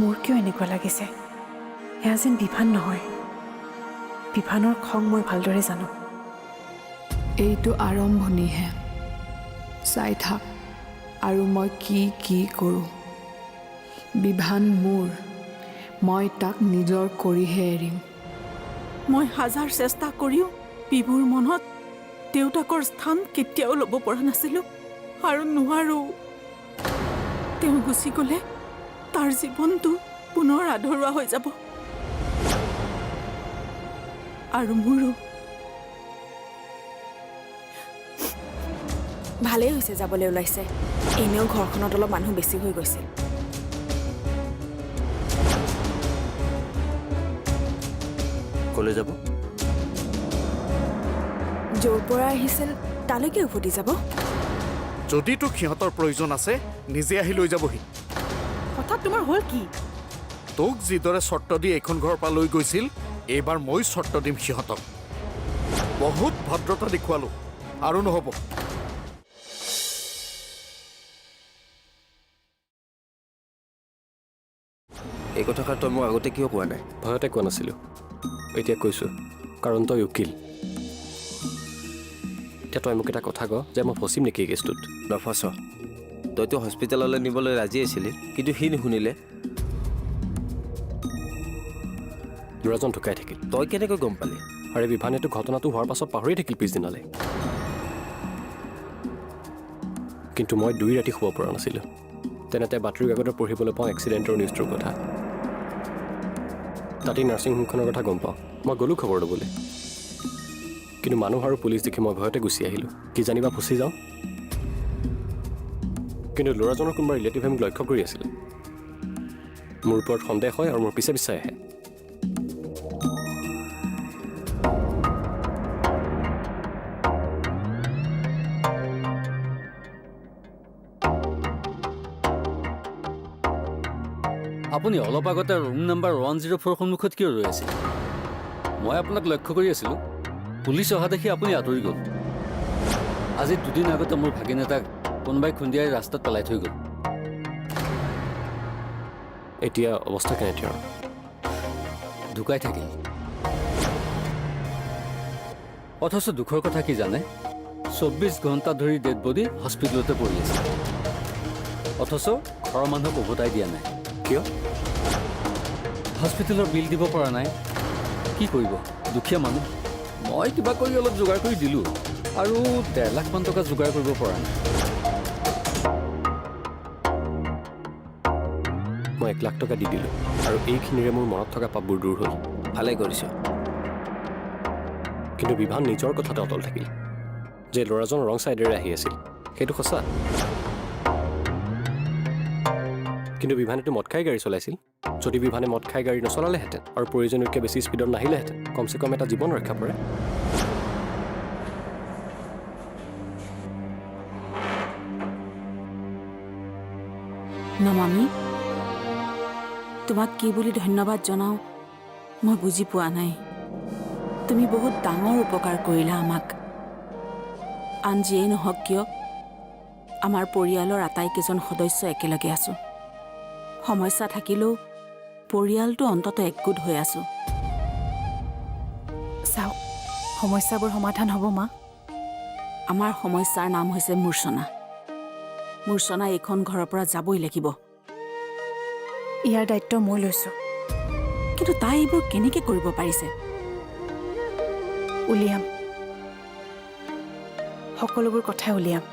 মোৰ কিয় এনেকুৱা লাগিছে এয়া যেন বিভান নহয়। বিভানৰ খং মই ভালদৰে জানো। এইটো আৰম্ভণিহে, চাই থাক আৰু মই কি কি কৰোঁ। বিভান মোৰ, মই তাক নিজৰ কৰিহে এৰিম। মই হাজাৰ চেষ্টা কৰিও বিভুৰ মনত দেউতাকৰ স্থান কেতিয়াও ল'ব পৰা নাছিলোঁ আৰু নোৱাৰো। তেওঁ গুচি গ'লে তাৰ জীৱনটো পুনৰ আধৰুৱা হৈ যাব আৰু মোৰো। ভালেই হৈছে যাবলৈ ওলাইছে, এনেও ঘৰখনত অলপ মানুহ বেছি হৈ গৈছিল। কলৈ যাব? য'ৰ পৰা আহিছিল তালৈকে উভতি যাব। যদি তোক সিহঁতৰ প্ৰয়োজন আছে নিজে আহি লৈ যাবহি। হঠাৎ তোমাৰ হ'ল কি? তোক যিদৰে চৰ্ত দি এইখন ঘৰৰ পৰা লৈ গৈছিল এইবাৰ মই চৰ্ত দিম সিহঁতক। বহুত ভদ্ৰতা দেখুৱালো আৰু নহ'ব। এই কথাষাৰ তই মোক আগতে কিয় কোৱা নাই? ভয়তে কোৱা নাছিলোঁ, এতিয়া কৈছোঁ কাৰণ তই উকিল। এতিয়া তই মোক এটা কথা ক যে মই ফচিম নেকি এই কেছটোত? নফচ। তইতো হস্পিটেললৈ নিবলৈ ৰাজি আছিলি, কিন্তু সি নুশুনিলে। ল'ৰাজন ঢুকাই থাকিল। তই কেনেকৈ গম পালি? আৰু বিভানেতো ঘটনাটো হোৱাৰ পাছত পাহৰি থাকিল পিছদিনালৈ। কিন্তু মই 2 ৰাতি শুব পৰা নাছিলোঁ। তেনেতে বাতৰি কাকতত পঢ়িবলৈ পাওঁ এক্সিডেণ্টৰ নিউজটোৰ কথা। তাতেই নাৰ্ছিং হোমখনৰ কথা গম পাওঁ। মই গ'লোঁ খবৰ ল'বলৈ, কিন্তু মানুহ আৰু পুলিচ দেখি মই ভয়তে গুচি আহিলোঁ। কি জানিবা ফচি যাওঁ। কিন্তু ল'ৰাজনৰ কোনোবা ৰিলেটিভে মোক লক্ষ্য কৰি আছিল। মোৰ ওপৰত সন্দেহ হয় আৰু মোৰ পিছে পিছে আহে। আপুনি অলপ আগতে ৰুম নাম্বাৰ 104 সন্মুখত কিয় ৰৈ আছিল? মই আপোনাক লক্ষ্য কৰি আছিলোঁ। পুলিচ অহা দেখি আপুনি আঁতৰি গ'ল। আজি 2 দিন আগতে মোৰ ভাগিন এটাক কোনোবাই খুন্দিয়াই ৰাস্তাত পেলাই থৈ গ'ল। এতিয়া অৱস্থা কেনে তেওঁৰ? ঢুকাই থাকিল। অথচ দুখৰ কথা কি জানে? 24 ঘণ্টা ধৰি ডেড বডি হস্পিটেলতে পৰি আছে। অথচ ঘৰৰ মানুহক উভতাই দিয়া নাই। কিয়? হস্পিটেলৰ বিল দিব পৰা নাই। কি কৰিব, দুখীয়া মানুহ। মই কিবা কৰি অলপ যোগাৰ কৰি দিলোঁ আৰু 1.5 লাখ মান টকা যোগাৰ কৰিব পৰা নাই। মই 1 লাখ টকা দি দিলোঁ আৰু এইখিনিৰে মোৰ মনত থকা পাপবোৰ দূৰ হ'ল। ভালে কৰিছ। কিন্তু বিভান নিজৰ কথাতে অটল থাকিল যে ল'ৰাজন ৰং ছাইডেৰে আহি আছিল। সেইটো সঁচা। কিন্তু বিভানেতো মদ খাই গাড়ী চলাইছিল। যদি বিভানে মদ খাই গাড়ী নচলালেহেঁতেন আৰু প্ৰয়োজনতকৈ বেছি স্পীডত নাহিলেহেঁতেন, কমচে কম এটা জীৱন ৰক্ষা পৰে। নমামি, তোমাক কি বুলি ধন্যবাদ জনাওঁ মই বুজি পোৱা নাই। তুমি বহুত ডাঙৰ উপকাৰ কৰিলা আমাক। আন যিয়েই নহওক কিয় আমাৰ পৰিয়ালৰ আটাইকেইজন সদস্য একেলগে আছোঁ। সমস্যা থাকিলেও পৰিয়ালটো অন্ততঃ একগোট হৈ আছোঁ। চাওক, সমস্যাবোৰ সমাধান হ'ব মা। আমাৰ সমস্যাৰ নাম হৈছে মূৰ্ছনা। মূৰ্ছনা এইখন ঘৰৰ পৰা যাবই লাগিব। ইয়াৰ দায়িত্ব মই লৈছোঁ। কিন্তু তাই এইবোৰ কেনেকৈ কৰিব পাৰিছে? উলিয়াম, সকলোবোৰ কথা উলিয়াম।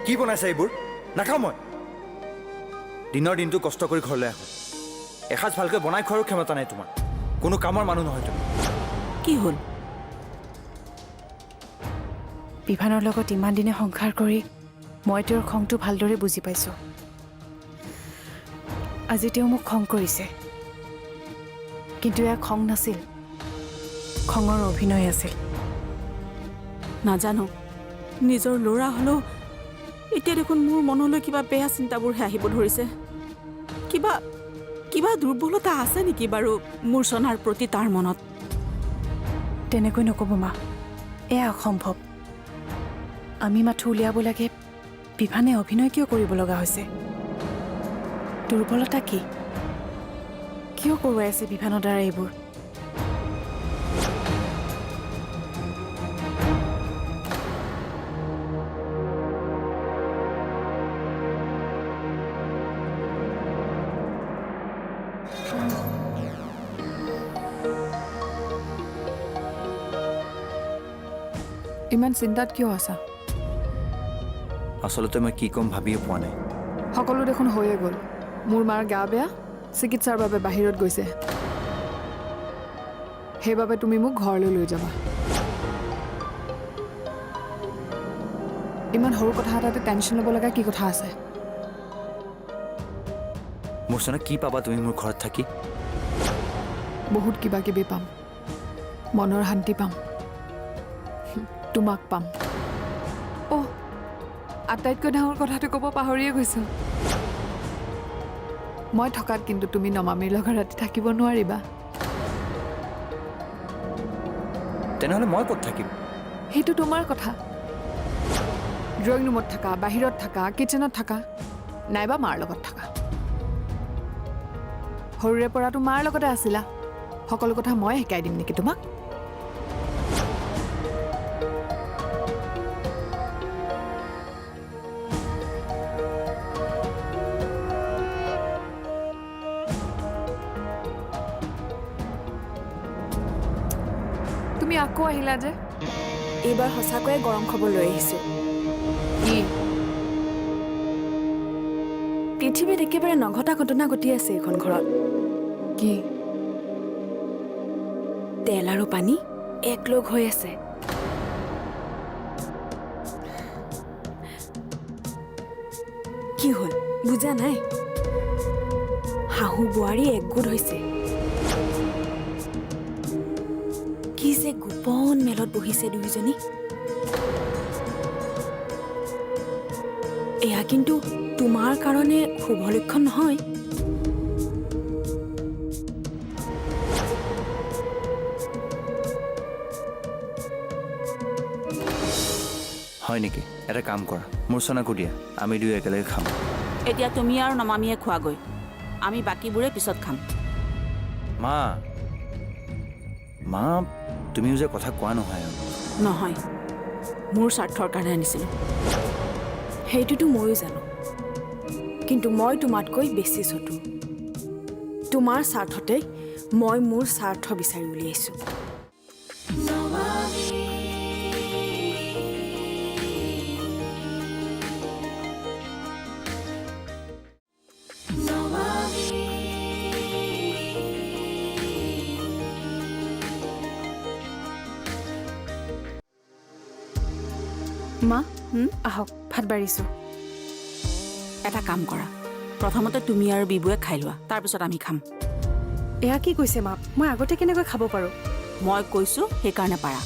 কি বনাইছে এইবোৰ? নাখাওঁ মই। দিনৰ দিনটো কষ্ট কৰি ঘৰলৈ আহোঁ, এসাঁজ ভালকৈ বনাই খোৱাৰো ক্ষমতা নাই তোমাৰ। কোনো কামৰ মানুহ নহয় তুমি। কি হ'ল? বিভানৰ লগত ইমান দিনে সংসাৰ কৰি মই তেওঁৰ খংটো ভালদৰে বুজি পাইছোঁ। আজি তেওঁ মোক খং কৰিছে, কিন্তু এয়া খং নাছিল, খঙৰ অভিনয় আছিল। নাজানো, নিজৰ ল'ৰা হ'লেও এতিয়া দেখোন মোৰ মনলৈ কিবা বেয়া চিন্তাবোৰহে আহিব ধৰিছে। কিবা কিবা দুৰ্বলতা আছে নেকি বাৰু মূৰ্ছনাৰ প্ৰতি তাৰ মনত? তেনেকৈ নক'ব মা, এয়া অসম্ভৱ। আমি মাথো উলিয়াব লাগে বিভানে অভিনয় কিয় কৰিব লগা হৈছে? দুৰ্বলতা কি? কিয় কৰোৱাই আছে বিভানৰ দ্বাৰা এইবোৰ? ইমান চিন্তাত কিয় আছা? আচলতে মই কি ক'ম ভাবিয়ে পোৱা নাই। সকলো দেখোন হৈয়ে গ'ল। মোৰ মাৰ গা বেয়া, চিকিৎসাৰ বাবে বাহিৰত গৈছে। সেইবাবে তুমি মোক ঘৰলৈ লৈ যাবা। ইমান সৰু কথা এটাতে টেনশ্যন ল'ব লগা কি কথা আছে? মোৰ চনা কি পাবা তুমি মোৰ ঘৰত থাকি? বহুত কিবা কিবি পাম। মনৰ শান্তি পাম, তোমাক পাম। অ' আটাইতকৈ ডাঙৰ কথাটো ক'ব পাহৰিয়ে গৈছোঁ। মই থকাত কিন্তু তুমি নমামীৰ লগত ৰাতি থাকিব নোৱাৰিবা। তেনেহ'লে মই ক'ত থাকিম? সেইটো তোমাৰ কথা। ড্ৰয়িং ৰুমত থাকা, বাহিৰত থাকা, কিটচেনত থাকা, নাইবা মাৰ লগত থাকা। সৰুৰে পৰাতো মাৰ লগতে আছিলা। সকলো কথা মই শিকাই দিম নেকি তোমাক? তুমি আকৌ আহিলা যে? এইবাৰ সঁচাকৈয়ে গৰম খবৰ লৈ আহিছোঁ। কি? পৃথিৱীত একেবাৰে নঘটা ঘটনা ঘটি আছে এইখন ঘৰত। কি? তেল আৰু পানী একলগ হৈ আছে। কি হ'ল বুজা নাই? শাহু বোৱাৰী একগোট হৈছে। কি যে গোপন মেলত বহিছে দুয়োজনী। এয়া কিন্তু তোমাৰ কাৰণে শুভ লক্ষণ নহয়। হয় নেকি? এটা কাম কৰা, মোৰ চনাকো দিয়া, আমি দুয়ো একেলগে খাম। এতিয়া তুমি আৰু নমামীয়ে খোৱাগৈ, আমি বাকীবোৰে পিছত খাম। মা মা তুমিও যে কথা কোৱা নহয় আৰু। নহয়, মোৰ স্বাৰ্থৰ কাৰণে আনিছিলোঁ। সেইটোতো ময়ো জানো, কিন্তু মই তোমাতকৈ বেছি চতুৰ। তোমাৰ স্বাৰ্থতে মই মোৰ স্বাৰ্থ বিচাৰি উলিয়াইছোঁ। মা আহক, ভাত বাঢ়িছোঁ। এটা কাম কৰা, প্ৰথমতে তুমি আৰু বিবুৱে খাই লোৱা, তাৰপিছত আমি খাম। এয়া কি কৈছে মা? মই আগতে কেনেকৈ খাব পাৰোঁ? মই কৈছোঁ সেইকাৰণে পাৰা।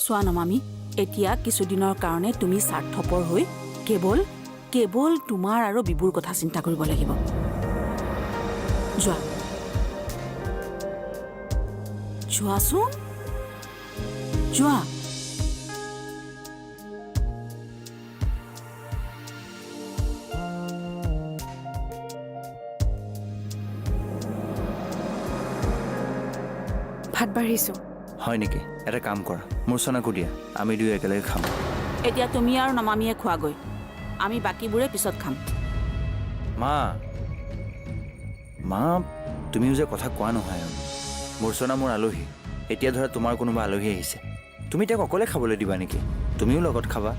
চোৱা নমামী, এতিয়া কিছুদিনৰ কাৰণে তুমি স্বাৰ্থপৰ হৈ কেৱল তোমাৰ আৰু বিবুৰ কথা চিন্তা কৰিব লাগিব। যোৱা, যোৱাচোন, যোৱা। ভাত বাঢ়িছোঁ। হয় নেকি? এটা কাম কৰা, মোৰ চনাকো দিয়া, আমি দুয়ো একেলগে খাম। এতিয়া তুমি আৰু নমামীয়ে খোৱাগৈ, আমি বাকীবোৰে পিছত খাম। মা তুমিও যে কথা কোৱা নহয় আৰু। মোৰ চনা মোৰ আলহী। এতিয়া ধৰা তোমাৰ কোনোবা আলহী আহিছে, তুমি তেওঁক অকলে খাবলৈ দিবা নেকি? তুমিও লগত খাবা।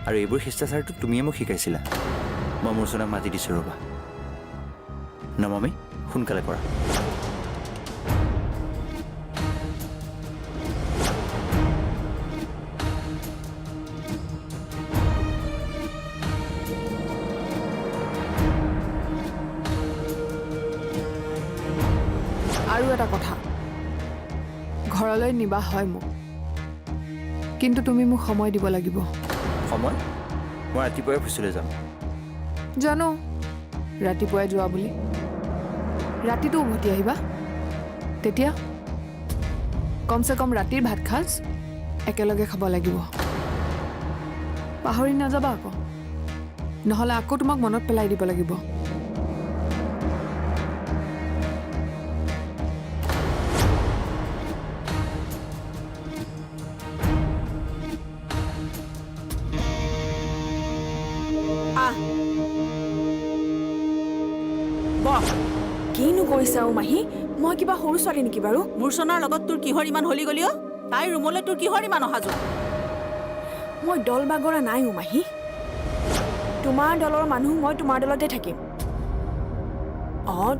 আৰু এইবোৰ শিষ্টাচাৰটো তুমিয়ে মোক শিকাইছিলা। মই মোৰ চনাক মাতি দিছোঁ ৰ'বা। নমামী, সোনকালে কৰা। আৰু এটা কথা, ঘৰলৈ নিবা হয় মোক, কিন্তু তুমি মোক সময় দিব লাগিব। সময়? মই ৰাতিপুৱাই অফিচলৈ যাম। জানো ৰাতিপুৱাই যোৱা বুলি, ৰাতিটো উভতি আহিবা। তেতিয়া কমচে কম ৰাতিৰ ভাত সাজ একেলগে খাব লাগিব। পাহৰি নাযাবা আকৌ। নহ'লে আকৌ তোমাক মনত পেলাই দিব লাগিব। বহ, কিনো কৰিছা অ' মাহী? মই কিবা সৰু ছোৱালী নেকি বাৰু? মূৰ্ছনাৰ লগত তোৰ কিহৰ ইমান হলি গলিও? তাইৰ ৰুমলৈ তোৰ কিহৰ ইমান অহা যোৱা? মই দল বাগৰা নাই অ' মাহী। তোমাৰ দলৰ মানুহ মই তোমাৰ দলতে থাকিম।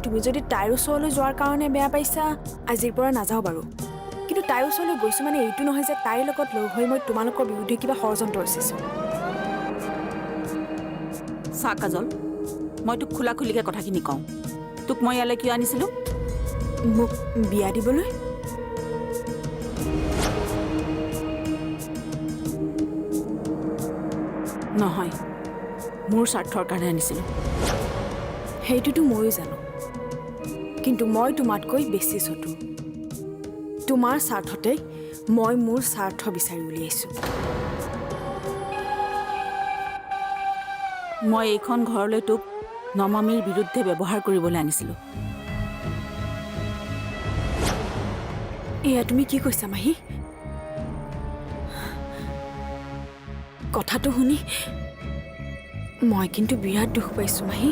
তুমি যদি তাইৰ ওচৰলৈ যোৱাৰ কাৰণে বেয়া পাইছা, আজিৰ পৰা নাযাওঁ বাৰু। কিন্তু তাইৰ ওচৰলৈ গৈছোঁ মানে এইটো নহয় যে তাইৰ লগত লগ হৈ মই তোমালোকৰ বিৰুদ্ধে কিবা ষড়যন্ত্ৰ ৰচিছোঁ। চা কাজল, মই তোক খোলা খুলিকৈ কথাখিনি কওঁ। তোক মই ইয়ালৈ কিয় আনিছিলোঁ? মোক বিয়া দিবলৈ? নহয়, মোৰ স্বাৰ্থৰ কাৰণে আনিছিলোঁ। সেইটোতো ময়ো জানো, কিন্তু মই তোমাতকৈ বেছি চতুৰ। তোমাৰ স্বাৰ্থতেই মই মোৰ স্বাৰ্থ বিচাৰি উলিয়াইছোঁ। মই এইখন ঘৰলৈ তোক নমামীৰ বিৰুদ্ধে ব্যৱহাৰ কৰিবলৈ আনিছিলোঁ। এয়া তুমি কি কৈছা মাহী? কথাটো শুনি মই কিন্তু বিৰাট দুখ পাইছোঁ মাহী।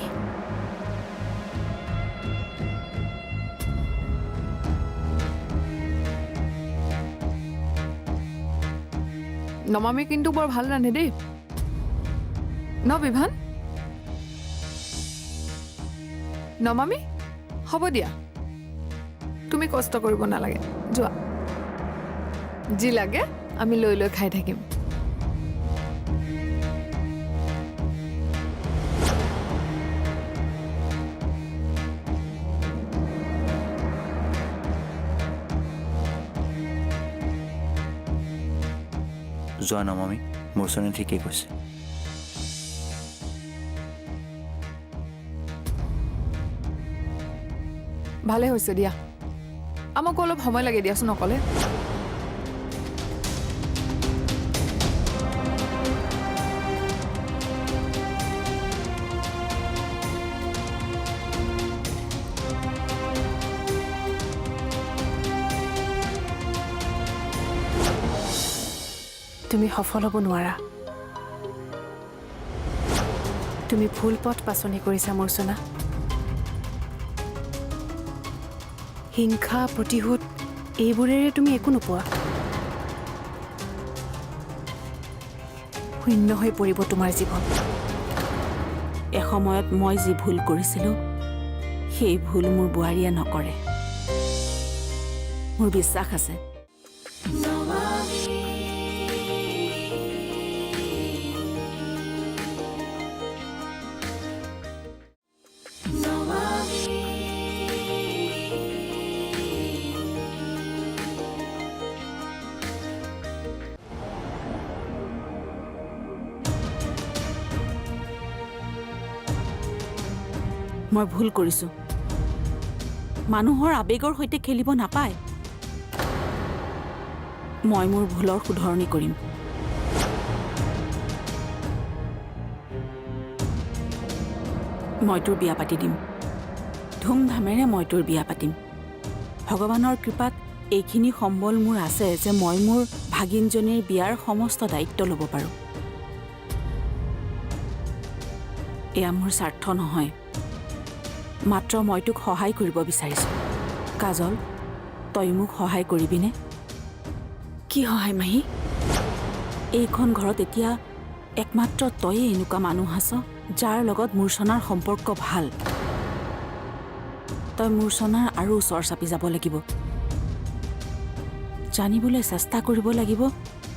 নমামী কিন্তু বৰ ভাল ৰান্ধে দেই ন বিভান? নমামী, হ'ব দিয়া, তুমি কষ্ট কৰিব নালাগে, যোৱা। যি লাগে আমি লৈ লৈ খাই থাকিম। যোৱা নমামী, মূৰ্ছনে ঠিকেই কৈছে। ভালে হৈছে দিয়া, আমাকো অলপ সময় লাগে দিয়াচোন অকলে। তুমি সফল হ'ব নোৱাৰা। তুমি ভুল পথ বাছনি কৰিছা মূৰ্ছনা। হিংসা, প্ৰতিশোধ এইবোৰেৰে তুমি একো নোপোৱা। শূন্য হৈ পৰিব তোমাৰ জীৱন। এসময়ত মই যি ভুল কৰিছিলোঁ, সেই ভুল মোৰ বোৱাৰীয়ে নকৰে। মোৰ বিশ্বাস আছে। মই ভুল কৰিছোঁ। মানুহৰ আৱেগৰ সৈতে খেলিব নাপায়। মই মোৰ ভুলৰ শুধৰণি কৰিম। মই তোৰ বিয়া পাতি দিম। ধুমধামেৰে মই তোৰ বিয়া পাতিম। ভগৱানৰ কৃপাত এইখিনি সম্বল মোৰ আছে যে মই মোৰ ভাগিনজনীৰ বিয়াৰ সমস্ত দায়িত্ব ল'ব পাৰোঁ। এয়া মোৰ স্বাৰ্থ নহয়, মাত্ৰ মই তোক সহায় কৰিব বিচাৰিছোঁ। কাজল, তই মোক সহায় কৰিবিনে? কি সহায় মাহী? এইখন ঘৰত এতিয়া একমাত্ৰ তয়ে এনেকুৱা মানুহ আছ যাৰ লগত মূৰ্ছনাৰ সম্পৰ্ক ভাল। তই মূৰ্ছনাৰ আৰু ওচৰ চাপি যাব লাগিব। জানিবলৈ চেষ্টা কৰিব লাগিব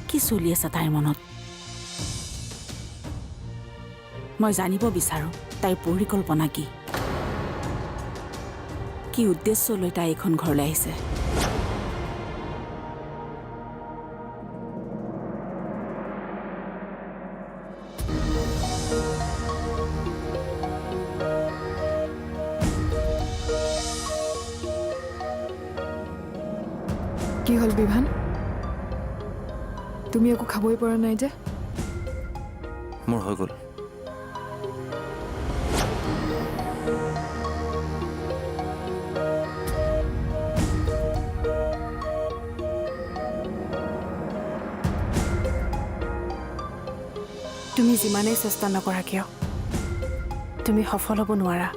কি চলি আছে তাইৰ মনত। মই জানিব বিচাৰোঁ তাইৰ পৰিকল্পনা কি, কি উদ্দেশ্য লৈ তাই এইখন ঘৰলৈ আহিছে। কি হ'ল বিভান? তুমি একো খাবই পৰা নাই যে? মোৰ হৈ গ'ল। তুমি যিমানেই চেষ্টা নকৰা কিয় তুমি সফল হ'ব নোৱাৰা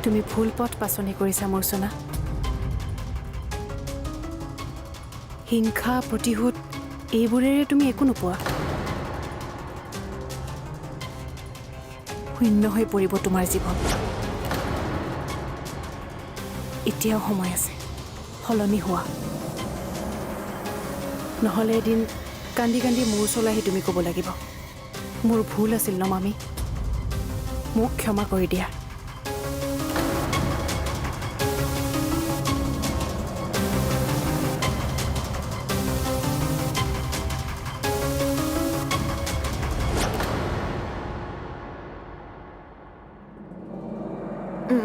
তুমি ভুল পথ বাছনি কৰিছা মূৰ্ছনা হিংসা প্ৰতিশোধ এইবোৰেৰে তুমি একো নোপোৱা শূন্য হৈ পৰিব তোমাৰ জীৱন এতিয়াও সময় আছে সলনি হোৱা নহ'লে এদিন কান্দি কান্দি মূৰ চলাহি তুমি ক'ব লাগিব মোৰ ভুল আছিল ন মামী মোক ক্ষমা কৰি দিয়া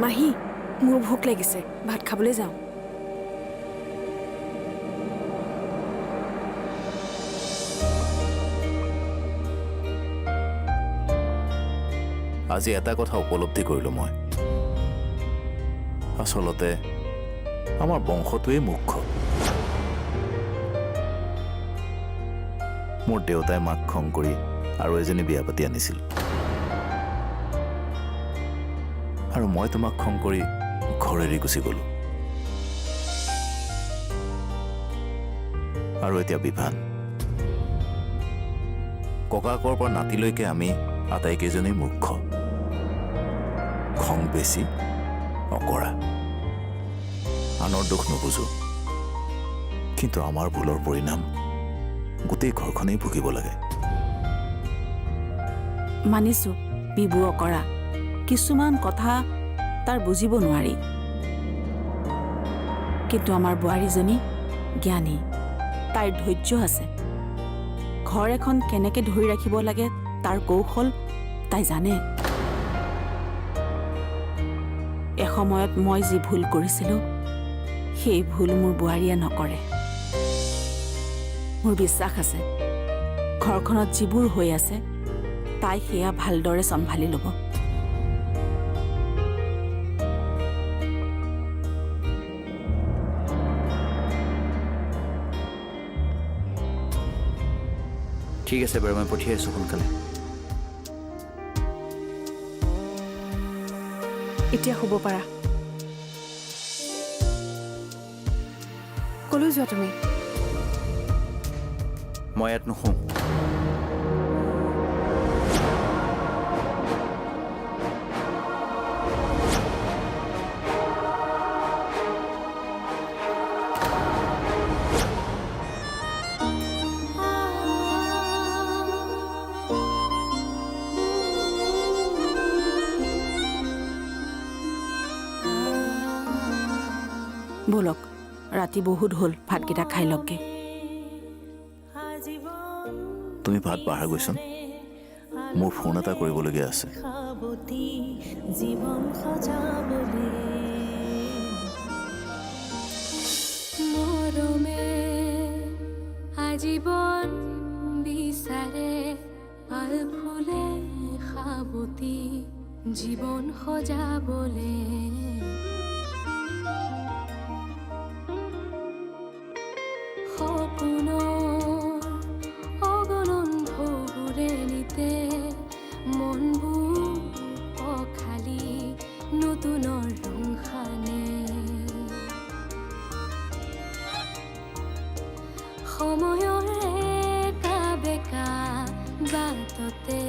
মাহী মোৰ ভোক লাগিছে ভাত খাবলৈ যাওঁ আজি এটা কথা উপলব্ধি কৰিলোঁ মই আচলতে আমাৰ বংশটোৱেই মুখ্য মোৰ দেউতাই মাক খং কৰি আৰু এজনী বিয়া পাতি আনিছিল আৰু মই তোমাক খং কৰি ঘৰ এৰি গুচি গ'লো আৰু এতিয়া বিভান ককাকৰ পৰা নাতিলৈকে আমি আটাইকেইজনেই মূৰ্খ খং বেছি অকৰা আনৰ দুখ নুবুজো কিন্তু আমাৰ ভুলৰ পৰিণাম গোটেই ঘৰখনেই ভুগিব লাগে মানিছোঁ বিবু অকৰা কিছুমান কথা তাৰ বুজিব নোৱাৰি কিন্তু আমাৰ বোৱাৰীজনী জ্ঞানী তাইৰ ধৈৰ্য আছে ঘৰ এখন কেনেকৈ ধৰি ৰাখিব লাগে তাৰ কৌশল তাই জানে এসময়ত মই যি ভুল কৰিছিলোঁ সেই ভুল মোৰ বোৱাৰীয়ে নকৰে মোৰ বিশ্বাস আছে ঘৰখনত যিবোৰ হৈ আছে তাই সেয়া ভালদৰে চম্ভালি ল'ব ঠিক আছে বাৰু মই পঠিয়াই আছোঁ সোনকালে এতিয়া শুব পাৰা কলৈ যোৱা তুমি মই ইয়াত নুশুওঁ ব'লক ৰাতি বহুত হ'ল ভাতকেইটা খাই লওকগে তুমি ভাত বাঢ়া গৈছোন মোৰ ফোন এটা কৰিবলগীয়া আছে জীৱন সজাবলে মৰমে আজীৱন বিচাৰে পাল ফুলে সাবতি জীৱন সজাবলে সপোনৰ অগণন ঢৌবোৰে নিতে মনবোৰ অখালি নতুনৰ ৰং সানে সময়ৰ একা বেকা বাটতে